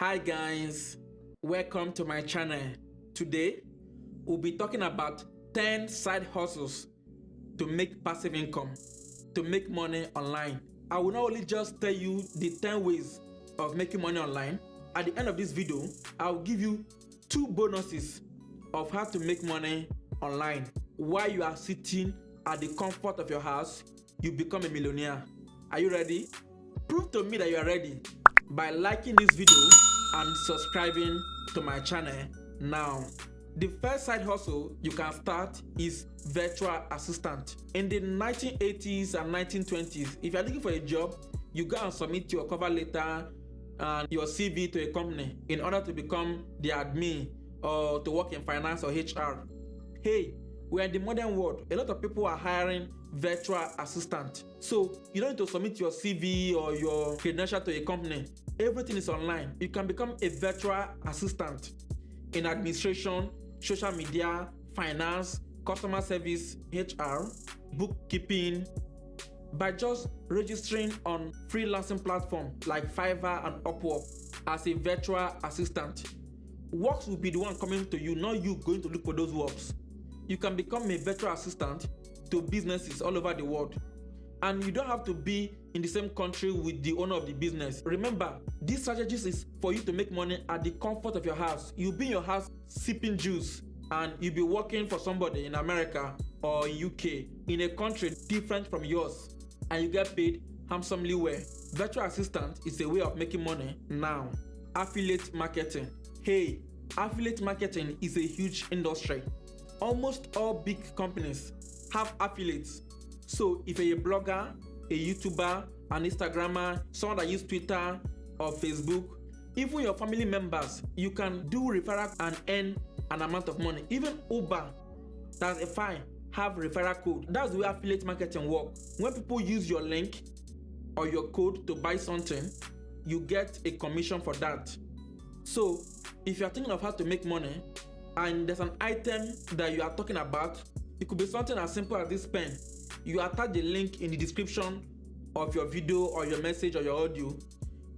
Hi guys, welcome to my channel. Today, we'll be talking about 10 side hustles to make passive income, to make money online. I will not only just tell you the 10 ways of making money online. At the end of this video, I'll give you 2 bonuses of how to make money online. While you are sitting at the comfort of your house, you become a millionaire. Are you ready? Prove to me that you are ready by liking this video and subscribing to my channel now. The first side hustle you can start is virtual assistant. In the 1980s and 1920s, if you're looking for a job, you go and submit your cover letter and your CV to a company in order to become the admin or to work in finance or HR. Hey, we're in the modern world. A lot of people are hiring virtual assistant. So you don't need to submit your CV or your credential to a company. Everything is online. You can become a virtual assistant in administration, social media, finance, customer service, HR, bookkeeping, by just registering on freelancing platforms like Fiverr and Upwork as a virtual assistant. Works will be the one coming to you, not you going to look for those works. You can become a virtual assistant to businesses all over the world. And you don't have to be in the same country with the owner of the business. Remember, these strategies is for you to make money at the comfort of your house. You'll be in your house sipping juice and you'll be working for somebody in America or in UK, in a country different from yours, and you get paid handsomely well. Virtual assistant is a way of making money now. Affiliate marketing. Hey, affiliate marketing is a huge industry. Almost all big companies have affiliates. So if you're a blogger, a YouTuber, an Instagrammer, someone that uses Twitter or Facebook, even your family members, you can do referral and earn an amount of money. Even Uber, that's a fine, have referral code. That's the way affiliate marketing works. When people use your link or your code to buy something, you get a commission for that. So if you're thinking of how to make money and there's an item that you are talking about, it could be something as simple as this pen. You attach the link in the description of your video or your message or your audio.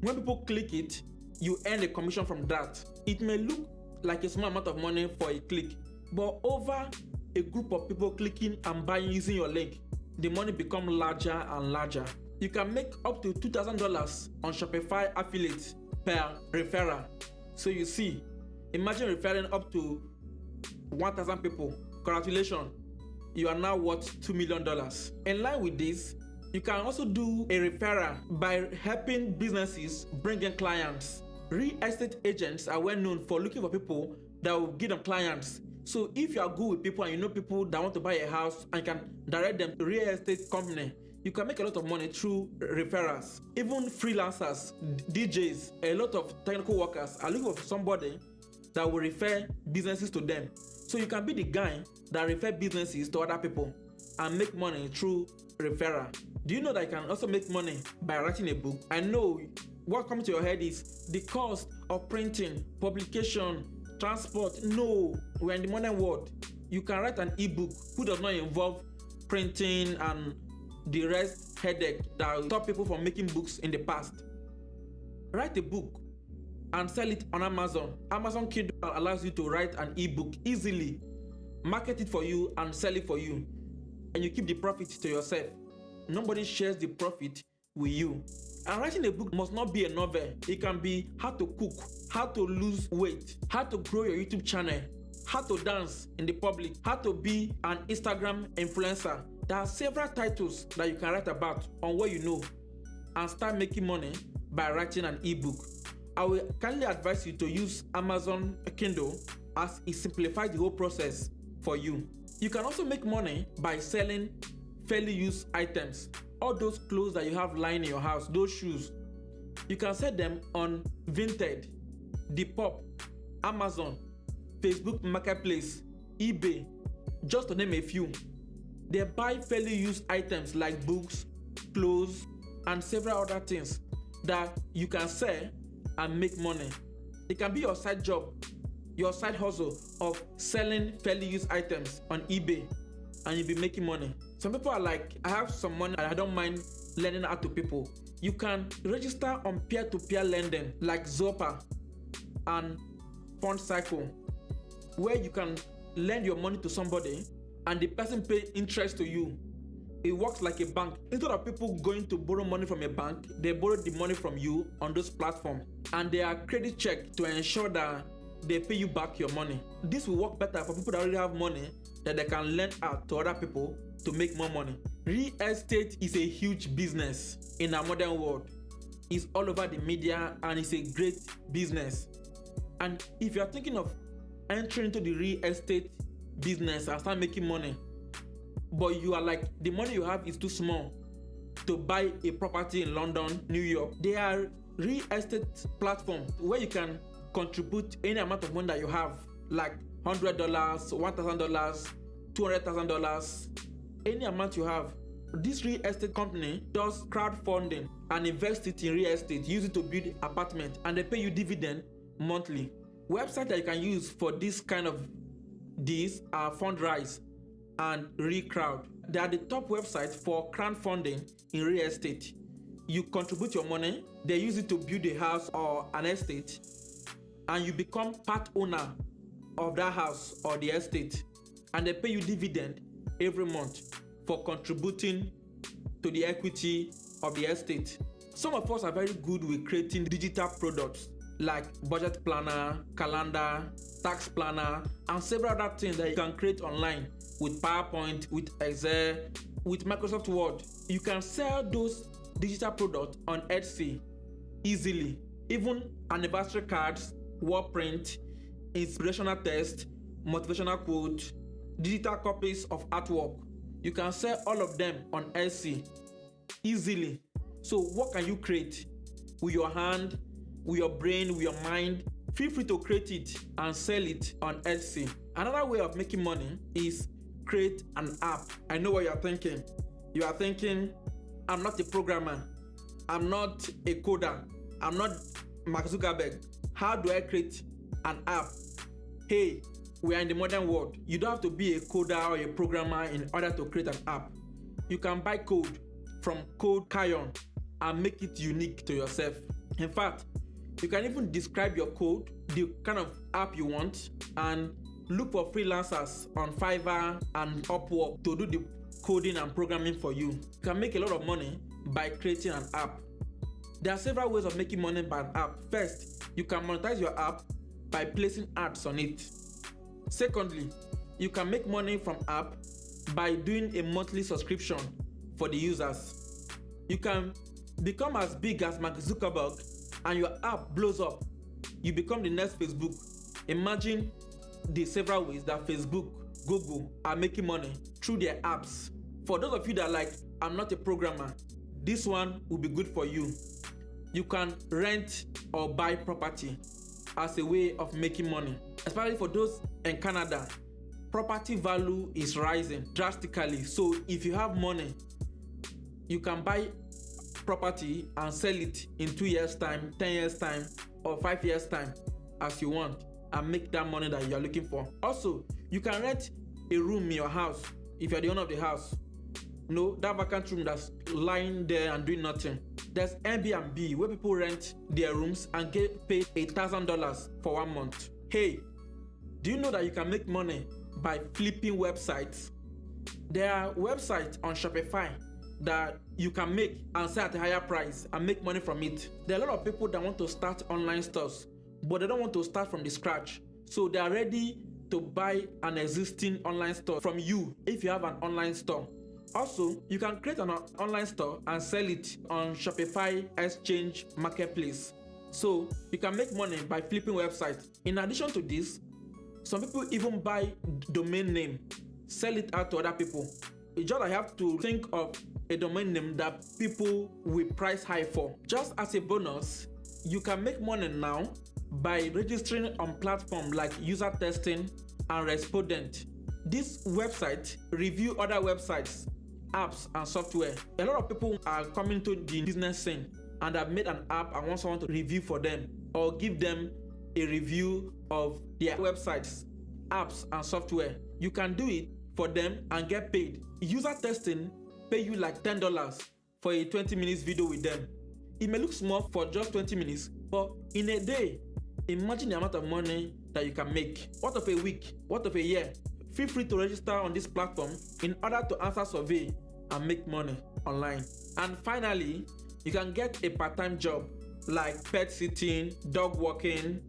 When people click it, you earn a commission from that. It may look like a small amount of money for a click, but over a group of people clicking and buying using your link, the money becomes larger and larger. You can make up to $2,000 on Shopify affiliate per referral. So you see, imagine referring up to 1,000 people. Congratulations, you are now worth $2 million. In line with this, you can also do a referral by helping businesses bring in clients. Real estate agents are well known for looking for people that will give them clients. So if you are good with people and you know people that want to buy a house and can direct them to real estate company, you can make a lot of money through referrals. Even freelancers, DJs, a lot of technical workers are looking for somebody that will refer businesses to them. So you can be the guy that refer businesses to other people and make money through referral. Do you know that you can also make money by writing a book? I know what comes to your head is the cost of printing, publication, transport. No, we're in the modern world. You can write an ebook who does not involve printing and the rest headache that stop people from making books in the past. Write a book and sell it on Amazon. Amazon Kindle allows you to write an ebook easily, market it for you and sell it for you, and you keep the profit to yourself. Nobody shares the profit with you. And writing a book must not be a novel. It can be how to cook, how to lose weight, how to grow your YouTube channel, how to dance in the public, how to be an Instagram influencer. There are several titles that you can write about on what you know and start making money by writing an ebook. I will kindly advise you to use Amazon Kindle as it simplifies the whole process for you. You can also make money by selling fairly used items. All those clothes that you have lying in your house, those shoes, you can sell them on Vinted, Depop, Amazon, Facebook Marketplace, eBay, just to name a few. They buy fairly used items like books, clothes, and several other things that you can sell and make money. It can be your side job, your side hustle of selling fairly used items on eBay, and you'll be making money. Some people are like, I have some money and I don't mind lending out to people. You can register on peer-to-peer lending like Zopa and fund cycle, where you can lend your money to somebody and the person pay interest to you. It works like a bank. Instead of people going to borrow money from a bank, they borrow the money from you on those platforms, and they are credit checked to ensure that they pay you back your money. This will work better for people that already have money that they can lend out to other people to make more money. Real estate is a huge business in our modern world. It's all over the media and it's a great business. And if you are thinking of entering into the real estate business and start making money, but you are like, the money you have is too small to buy a property in London, New York, there are real estate platforms where you can contribute any amount of money that you have, like $100, $1,000, $200,000, any amount you have. This real estate company does crowdfunding and invest it in real estate, use it to build apartment, and they pay you dividend monthly. Websites that you can use for this kind of deals are Fundrise and Recrowd. They are the top websites for crowdfunding in real estate. You contribute your money, they use it to build a house or an estate, and you become part owner of that house or the estate, and they pay you dividend every month for contributing to the equity of the estate. Some of us are very good with creating digital products like budget planner, calendar, tax planner, and several other things that you can create online with PowerPoint, with Excel, with Microsoft Word. You can sell those digital products on Etsy easily. Even anniversary cards, wall print, inspirational text, motivational quote, digital copies of artwork. You can sell all of them on Etsy easily. So what can you create with your hand, with your brain, with your mind? Feel free to create it and sell it on Etsy. Another way of making money is create an app. I know what you are thinking. You are thinking, I'm not a programmer, I'm not a coder, I'm not Mark Zuckerberg. How do I create an app? Hey, we are in the modern world. You don't have to be a coder or a programmer in order to create an app. You can buy code from Code Kion and make it unique to yourself. In fact, you can even describe your code, the kind of app you want, and look for freelancers on Fiverr and Upwork to do the coding and programming for you. You can make a lot of money by creating an app. There are several ways of making money by an app. First, you can monetize your app by placing ads on it. Secondly, you can make money from app by doing a monthly subscription for the users. You can become as big as Mark Zuckerberg and your app blows up. You become the next Facebook. Imagine the several ways that Facebook, Google are making money through their apps. For those of you that are like, I'm not a programmer, this one will be good for you. You can rent or buy property as a way of making money. Especially for those in Canada, property value is rising drastically. So if you have money, you can buy property and sell it in 2 years' time, 10 years' time, or 5 years' time as you want, and make that money that you're looking for. Also, you can rent a room in your house if you're the owner of the house. No, that vacant room that's lying there and doing nothing. There's Airbnb where people rent their rooms and get paid $1,000 for 1 month. Hey, do you know that you can make money by flipping websites? There are websites on Shopify that you can make and sell at a higher price and make money from it. There are a lot of people that want to start online stores, but they don't want to start from the scratch. So they are ready to buy an existing online store from you if you have an online store. Also, you can create an online store and sell it on Shopify Exchange Marketplace. So you can make money by flipping websites. In addition to this, some people even buy domain name, sell it out to other people. You just have to think of a domain name that people will price high for. Just as a bonus, you can make money now by registering on platforms like User Testing and Respondent. This website review other websites, apps, and software. A lot of people are coming to the business scene and have made an app and want someone to review for them or give them a review of their websites, apps, and software. You can do it for them and get paid. User Testing pay you like $10 for a 20 minutes video with them. It may look small for just 20 minutes, but in a day, Imagine the amount of money that you can make. What of a week? What of a year? Feel free to register on this platform in order to answer survey and make money online. And finally, you can get a part-time job like pet sitting, dog walking,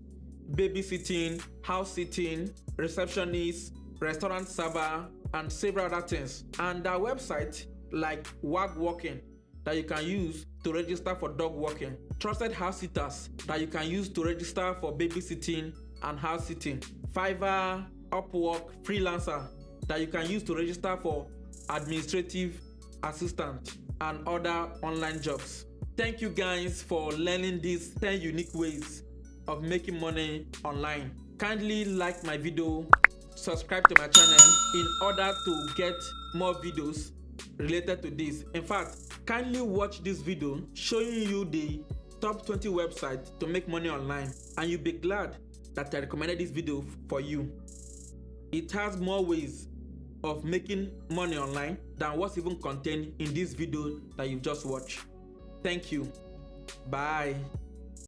babysitting, house sitting, receptionist, restaurant server, and several other things. And there are websites like Wag Walking that you can use to register for dog walking, trusted house sitters that you can use to register for babysitting and house sitting, Fiverr, Upwork, freelancer that you can use to register for administrative assistant and other online jobs. Thank you guys for learning these 10 unique ways of making money online. Kindly like my video, subscribe to my channel in order to get more videos related to this. In fact, kindly watch this video showing you the top 20 websites to make money online, and you'll be glad that I recommended this video for you. It has more ways of making money online than what's even contained in this video that you just watched. Thank you. Bye.